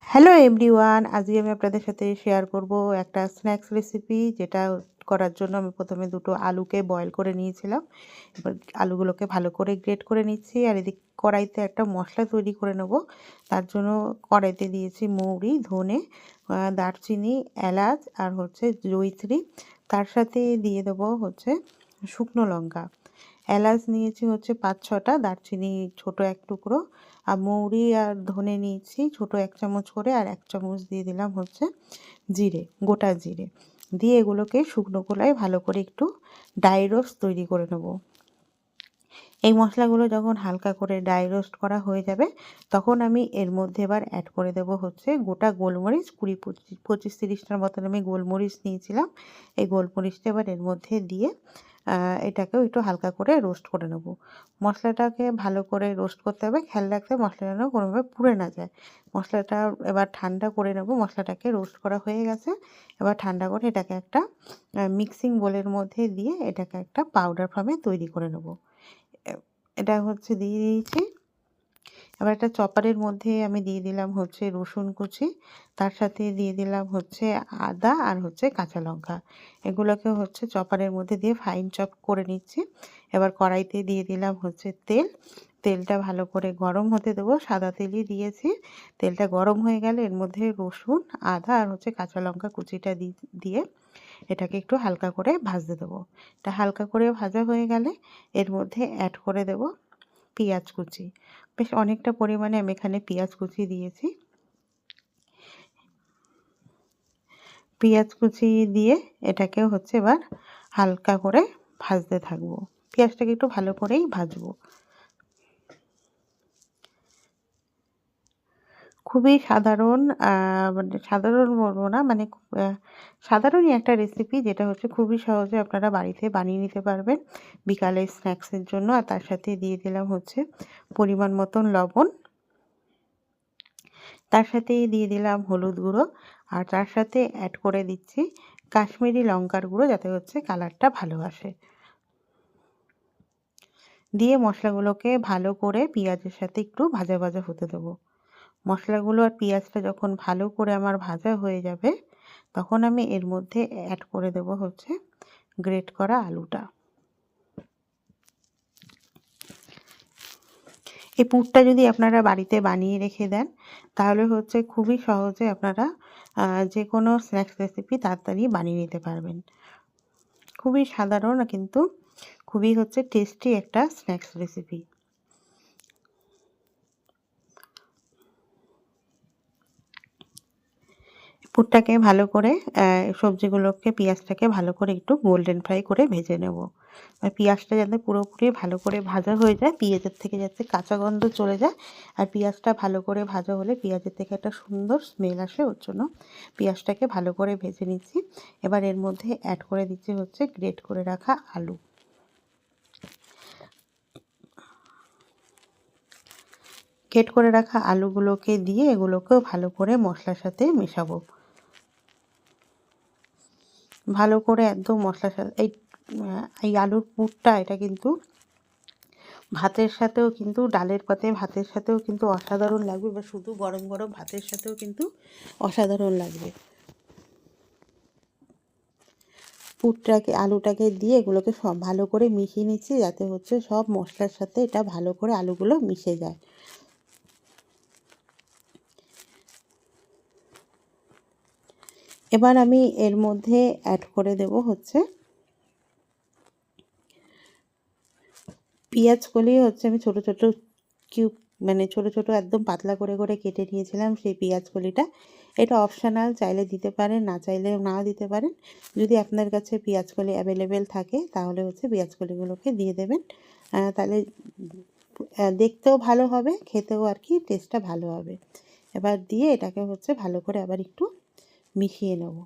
Hello everyone, আজকে আমি আপনাদের সাথে শেয়ার করব একটা স্ন্যাক্স রেসিপি, যেটা করার জন্য আমি প্রথমে দুটো আলুকে বয়েল করে নিয়েছিলাম। এবার আলুগুলোকে ভালো করে গ্রেট করে নিচ্ছি, আর এদিকে কড়াইতে একটা মশলা তৈরি করে নেব। তার জন্য কড়াইতে দিয়েছি মৌরি, ধনে, দারচিনি, এলাচ আর হচ্ছে জয়িত্রী। তার সাথে দিয়ে দেবো হচ্ছে শুকনো লঙ্কা। এলাচ নিয়েছি হচ্ছে 5-6টা, দারচিনি ছোট এক টুকরো, আর মৌরি আর ধনে নিয়েছি ছোট 1 চামচ করে, আর 1 চামচ দিয়ে দিলাম হচ্ছে জিরে, গোটা জিরে। দিয়ে এগুলোকে শুকনো খোলায় ভালো করে একটু ড্রাই রোস্ট তৈরি করে নেব। এই মশলাগুলো যখন হালকা করে ড্রাই রোস্ট করা হয়ে যাবে, তখন আমি এর মধ্যে এবার অ্যাড করে দেব হচ্ছে গোটা গোলমরিচ। 20-25-30টার মতন আমি গোলমরিচ নিয়েছিলাম। এই গোলমরিচটা এবার এর মধ্যে দিয়ে এটাকেও একটু হালকা করে রোস্ট করে নেব। মশলাটাকে ভালো করে রোস্ট করতে হবে, খেয়াল রাখতে হবে মশলাটা যেন কোনোভাবে পুড়ে না যায়। মশলাটা এবার ঠান্ডা করে নেব। মশলাটাকে রোস্ট করা হয়ে গেছে, এবার ঠান্ডা করে এটাকে একটা মিক্সিং বোলের মধ্যে দিয়ে এটাকে একটা পাউডার ফর্মে তৈরি করে নেব। এটা হচ্ছে দিয়ে দিয়েছি। এবার একটা চপারের মধ্যে আমি দিয়ে দিলাম হচ্ছে রসুন কুচি, তার সাথে দিয়ে দিলাম হচ্ছে আদা আর হচ্ছে কাঁচা লঙ্কা। এগুলোকে হচ্ছে চপারের মধ্যে দিয়ে ফাইন চপ করে নিচ্ছি। এবার কড়াইতে দিয়ে দিলাম হচ্ছে তেল। তেলটা ভালো করে গরম হতে দেবো, সাদা তেলই দিয়েছি। তেলটা গরম হয়ে গেলে এর মধ্যে রসুন, আদা আর হচ্ছে কাঁচা লঙ্কা কুচিটা দিয়ে এটাকে একটু হালকা করে ভাজতে দেবো। এটা হালকা করে ভাজা হয়ে গেলে এর মধ্যে অ্যাড করে দেব পেঁয়াজ কুচি। বেশ অনেকটা পরিমাণে আমি এখানে পেঁয়াজ কুচি দিয়েছি। পেঁয়াজ কুচি দিয়ে এটাকে হচ্ছে এবার হালকা করে ভাজতে থাকবো। পেঁয়াজটাকে একটু ভালো করেই ভাজবো। খুবই সাধারণ, মানে সাধারণ বলবো না, মানে সাধারণই একটা রেসিপি, যেটা হচ্ছে খুবই সহজে আপনারা বাড়িতে বানিয়ে নিতে পারবেন বিকালে স্ন্যাক্সের জন্য। আর তার সাথে দিয়ে দিলাম হচ্ছে পরিমাণ মতন লবণ, তার সাথেই দিয়ে দিলাম হলুদ গুঁড়ো, আর তার সাথে অ্যাড করে দিচ্ছি কাশ্মীরি লঙ্কার গুঁড়ো, যাতে হচ্ছে কালারটা ভালো আসে। দিয়ে মশলাগুলোকে ভালো করে পেঁয়াজের সাথে একটু ভাজা ভাজা হতে দেবো। মশলাগুলো আর পেঁয়াজটা যখন ভালো করে আমার ভাজা হয়ে যাবে, তখন আমি এর মধ্যে অ্যাড করে দেব হচ্ছে গ্রেট করা আলুটা। এই পুরটা যদি আপনারা বাড়িতে বানিয়ে রেখে দেন, তাহলে হচ্ছে খুবই সহজে আপনারা যে কোনো স্ন্যাক্স রেসিপি তাড়াতাড়ি বানিয়ে নিতে পারবেন। খুবই সাধারণ কিন্তু খুবই হচ্ছে টেস্টি একটা স্ন্যাক্স রেসিপি। পুরটাকে ভালো করে সবজিগুলোকে, পেঁয়াজটাকে ভালো করে একটু গোল্ডেন ফ্রাই করে ভেজে নেব। আর পেঁয়াজটা যাতে পুরোপুরি ভালো করে ভাজা হয়ে যায়, পেঁয়াজের থেকে যাতে কাঁচা গন্ধ চলে যায়। আর পেঁয়াজটা ভালো করে ভাজা হলে পেঁয়াজের থেকে একটা সুন্দর স্মেল আসে, ওর জন্য পেঁয়াজটাকে ভালো করে ভেজে নিচ্ছি। এবার এর মধ্যে অ্যাড করে দিচ্ছি হচ্ছে গ্রেট করে রাখা আলু। গ্রেট করে রাখা আলুগুলোকে দিয়ে এগুলোকেও ভালো করে মশলার সাথে মেশাবো। ভালো করে একদম মশলার সাথে এই আলুর পুরটা, এটা কিন্তু ভাতের সাথেও কিন্তু, ডালের পাতে ভাতের সাথেও কিন্তু অসাধারণ লাগবে, বা শুধু গরম গরম ভাতের সাথেও কিন্তু অসাধারণ লাগবে। পুরটাকে, আলুটাকে দিয়ে এগুলোকে সব ভালো করে মিশিয়ে নিচ্ছি, যাতে হচ্ছে সব মশলার সাথে এটা ভালো করে আলুগুলো মিশে যায়। এবার আমি এর মধ্যে অ্যাড করে দেব হচ্ছে পেঁয়াজকলি। হচ্ছে আমি ছোট ছোট কিউব, মানে ছোট ছোট একদম পাতলা করে করে কেটে নিয়েছিলাম সেই পেঁয়াজকলিটা। এটা অপশনাল, চাইলে দিতে পারেন, না চাইলে নাও দিতে পারেন। যদি আপনার কাছে পেঁয়াজকলি অ্যাভেলেবেল থাকে, তাহলে হচ্ছে পেঁয়াজকলিগুলোকে দিয়ে দেবেন। তাহলে দেখতেও ভালো হবে, খেতেও আর কি টেস্টটা ভালো হবে। এবার দিয়ে এটাকে হচ্ছে ভালো করে আবার একটু মিশিয়ে নেব।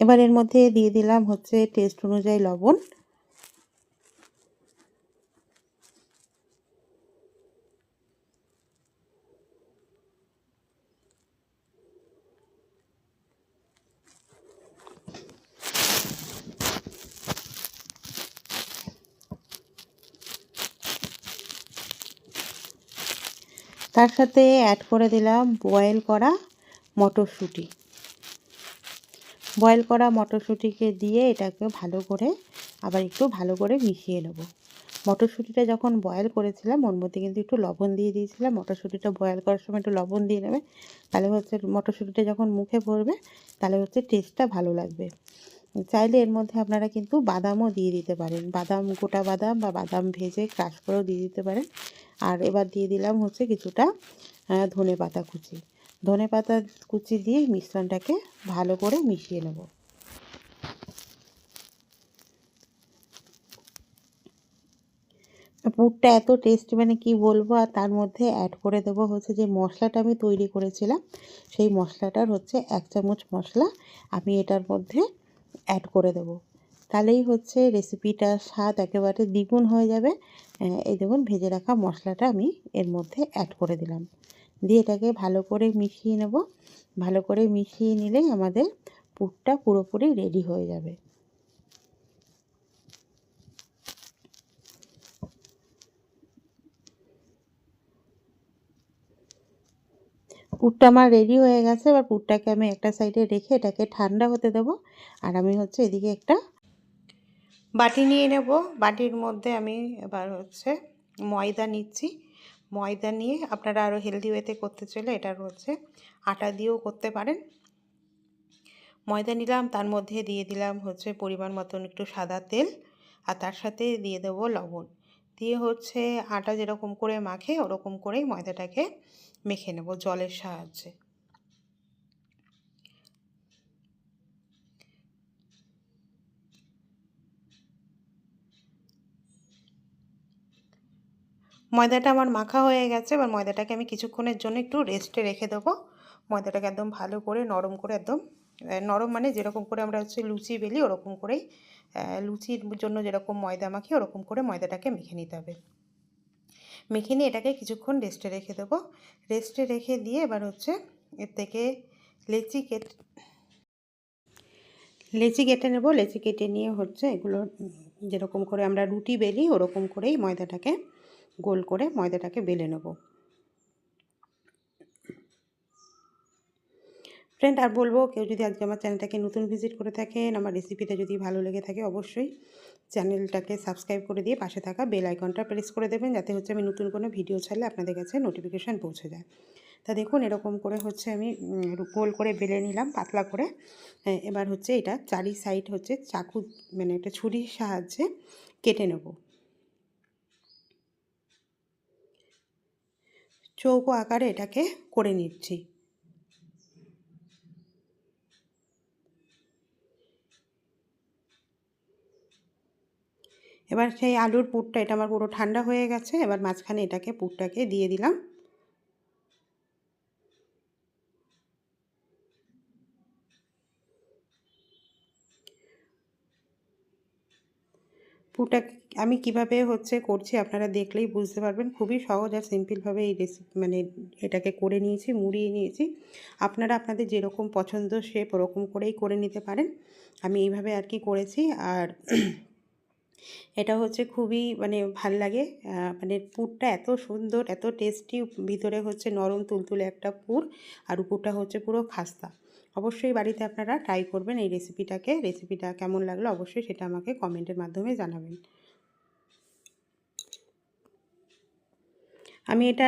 এবার এর মধ্যে দিয়ে দিলাম হচ্ছে টেস্ট অনুযায়ী লবণ। তার সাথে অ্যাড করে দিলাম বয়েল করা মটরশুঁটি। বয়েল করা মটরশুঁটিকে দিয়ে এটাকে ভালো করে আবার একটু ভালো করে মিশিয়ে নেব। মটরশুঁটিটা যখন বয়েল করেছিলাম ওর মধ্যে কিন্তু একটু লবণ দিয়ে দিয়েছিলাম। মটরশুঁটিটা বয়েল করার সময় একটু লবণ দিয়ে নেবে, তাহলে হচ্ছে মটরশুঁটিটা যখন মুখে পড়বে তাহলে হচ্ছে টেস্টটা ভালো লাগবে। চাইলে এর মধ্যে আপনারা কিন্তু বাদামও দিয়ে দিতে পারেন, বাদাম, গোটা বাদাম বা বাদাম ভেজে ক্রাশ করেও দিয়ে দিতে পারেন। আর এবার দিয়ে দিলাম হচ্ছে কিছুটা ধনেপাতা কুচি। ধনেপাতা কুচি দিয়ে মিশ্রণটাকে ভালো করে মিশিয়ে নেব। পুরটা এত টেস্টি মানে কি বলবো। আর তার মধ্যে অ্যাড করে দেবো হচ্ছে যে মশলাটা আমি তৈরি করেছিলাম, সেই মশলাটার হচ্ছে 1 চামচ মশলা আমি এটার মধ্যে অ্যাড করে দেবো। তাহলেই হচ্ছে রেসিপিটার স্বাদ একেবারে দ্বিগুণ হয়ে যাবে। এই দেখুন ভেজে রাখা মশলাটা আমি এর মধ্যে অ্যাড করে দিলাম, দিয়ে এটাকে ভালো করে মিশিয়ে নেব। ভালো করে মিশিয়ে নিলেই আমাদের পুরটা পুরোপুরি রেডি হয়ে যাবে। পুরটা আমার রেডি হয়ে গেছে। এবার পুরটাকে আমি একটা সাইডে রেখে এটাকে ঠান্ডা হতে দেব। আর আমি হচ্ছে এদিকে একটা বাটি নিয়ে নেব। বাটির মধ্যে আমি এবার হচ্ছে ময়দা নিচ্ছি। ময়দা নিয়ে আপনারা আরও হেলদি ওয়েতে করতে চলে এটার হচ্ছে আটা দিয়েও করতে পারেন। ময়দা নিলাম, তার মধ্যে দিয়ে দিলাম হচ্ছে পরিমাণ মতন একটু সাদা তেল, আর তার সাথে দিয়ে দেব লবণ। দিয়ে হচ্ছে আটা যেরকম করে মাখে ওরকম করেই ময়দাটাকে মেখে নেব জলের সাহায্যে। ময়দাটা আমার মাখা হয়ে গেছে। এবার ময়দাটাকে আমি কিছুক্ষণের জন্য একটু রেস্টে রেখে দেবো। ময়দাটাকে একদম ভালো করে নরম করে, একদম নরম মানে যেরকম করে আমরা হচ্ছে লুচি বেলি ওরকম করেই, লুচির জন্য যেরকম ময়দা মাখি ওরকম করে ময়দাটাকে মেখে নিতে হবে। মেখে নিয়ে এটাকে কিছুক্ষণ রেস্টে রেখে দেবো। রেস্টে রেখে দিয়ে এবার হচ্ছে এর থেকে লেচি কেটে নেব। লেচি কেটে নিয়ে হচ্ছে এগুলো যেরকম করে আমরা রুটি বেলি ওরকম করেই ময়দাটাকে গোল করে ময়দাটাকে বেলে নেব। ফ্রেন্ড, আর বলবো কেউ যদি আজকে আমার চ্যানেলটাকে নতুন ভিজিট করে থাকেন, আমার রেসিপিটা যদি ভালো লেগে থাকে অবশ্যই চ্যানেলটাকে সাবস্ক্রাইব করে দিয়ে পাশে থাকা বেল আইকনটা প্রেস করে দেবেন, যাতে হচ্ছে আমি নতুন কোনো ভিডিও ছাড়লে আপনাদের কাছে নোটিফিকেশান পৌঁছে যায়। তা দেখুন এরকম করে হচ্ছে আমি গোল করে বেলে নিলাম পাতলা করে। এবার হচ্ছে এটা চারি সাইড হচ্ছে চাকু মানে একটা ছুরির সাহায্যে কেটে নেব। চৌকো আকারে এটাকে করে নিচ্ছি। এবার সেই আলুর পুরটা, এটা আমার পুরো ঠান্ডা হয়ে গেছে। এবার মাঝখানে এটাকে পুরটাকে দিয়ে দিলাম। পুরটা আমি কিভাবে হচ্ছে করছি আপনারা দেখলেই বুঝতে পারবেন। খুবই সহজ আর সিম্পলভাবে এই রেসিপি মানে এটাকে করে নিয়েছি, মুড়িয়ে নিয়েছি। আপনারা আপনাদের যেরকম পছন্দ শেপ ওরকম করেই করে নিতে পারেন। আমি এইভাবে আর কি করেছি। আর এটা হচ্ছে খুবই মানে ভাল লাগে। মানে পুরটা এত সুন্দর, এত টেস্টি, ভিতরে হচ্ছে নরম তুলতুলে একটা পুর, আর উপরটা হচ্ছে পুরো খাস্তা। অবশ্যই বাড়িতে আপনারা ট্রাই করবেন এই রেসিপিটাকে। রেসিপিটা কেমন লাগলো অবশ্যই সেটা আমাকে কমেন্টের মাধ্যমে জানাবেন। আমি এটা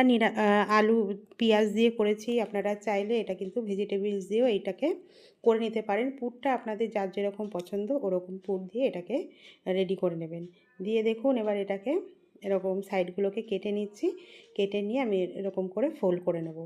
আলু পেঁয়াজ দিয়ে করেছি। আপনারা চাইলে এটা কিন্তু ভেজিটেবলস দিয়েও এইটাকে করে নিতে পারেন। পুরটা আপনাদের যার যেরকম পছন্দ ওরকম পুর দিয়ে এটাকে রেডি করে নেবেন। দিয়ে দেখুন এবার এটাকে এরকম সাইডগুলোকে কেটে নিচ্ছি। কেটে নিয়ে আমি এরকম করে ফোল্ড করে নেব।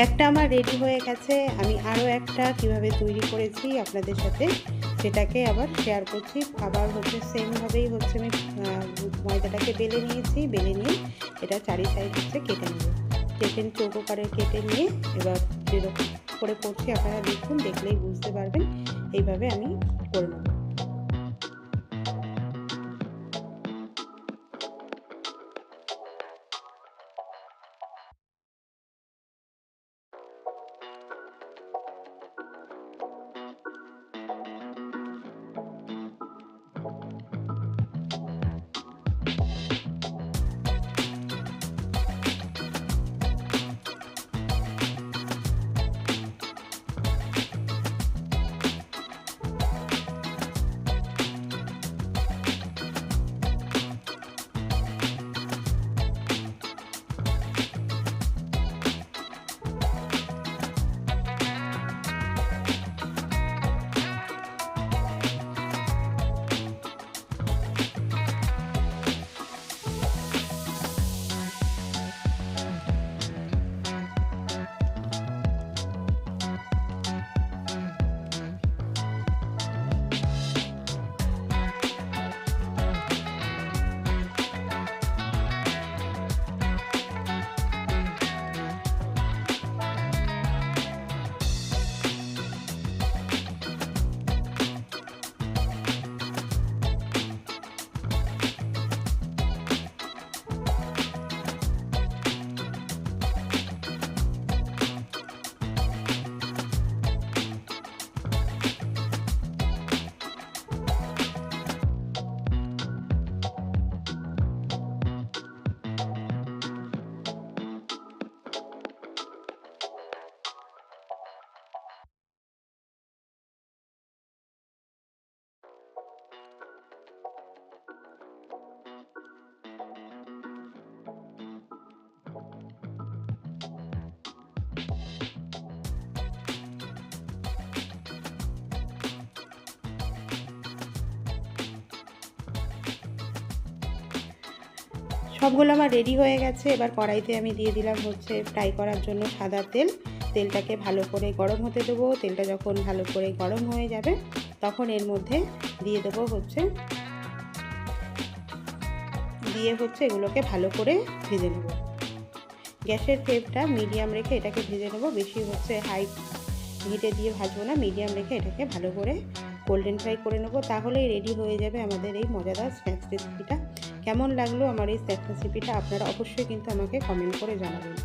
একটা আমার রেডি হয়ে গেছে। আমি আরও একটা কিভাবে তৈরি করেছি আপনাদের সাথে সেটাকে আবার শেয়ার করছি। আবার হচ্ছে সেমভাবেই হচ্ছে আমি ময়দাটাকে বেলে নিয়েছি। বেলে নিয়ে এটা চারি সাইড হচ্ছে কেটে নেব। চৌকো করে কেটে নিয়ে এবার যেরকম করে করছি আপনারা দেখুন, দেখলেই বুঝতে পারবেন। এইভাবে আমি করে নেব। সবগুলো আমার রেডি হয়ে গেছে। এবার কড়াইতে আমি দিয়ে দিলাম হচ্ছে ফ্রাই করার জন্য সাদা তেল। তেলটাকে ভালো করে গরম হতে দেবো। তেলটা যখন ভালো করে গরম হয়ে যাবে তখন এর মধ্যে দিয়ে দেবো হচ্ছে এগুলোকে ভালো করে ভেজে নেব। গ্যাসের ফ্লেমটা মিডিয়াম রেখে এটাকে ভেজে নেব। বেশি হচ্ছে হাই হিটে দিয়ে ভাজবো না, মিডিয়াম রেখে এটাকে ভালো করে গোল্ডেন ফ্রাই করে নেব। তাহলেই রেডি হয়ে যাবে আমাদের এই মজাদার স্ন্যাক্স রেসিপিটা। কেমন লাগলো আমার এই স্ন্যাক্স রেসিপিটা আপনারা অবশ্যই কিন্তু আমাকে কমেন্ট করে জানাবেন।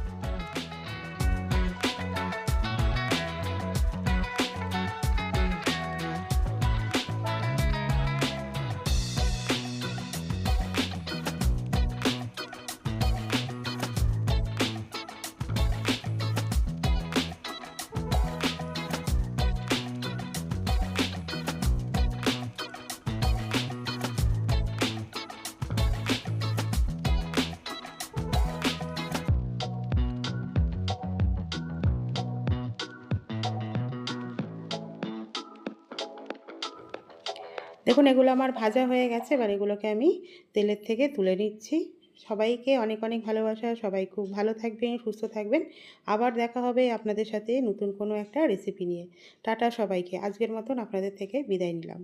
দেখুন এগুলো আমার ভাজা হয়ে গেছে। এবার এগুলোকে আমি তেলের থেকে তুলে নিচ্ছি। সবাইকে অনেক অনেক ভালোবাসা। সবাই খুব ভালো থাকবেন, সুস্থ থাকবেন। আবার দেখা হবে আপনাদের সাথে নতুন কোনো একটা রেসিপি নিয়ে। টাটা সবাইকে। আজকের মতন আপনাদের থেকে বিদায় নিলাম।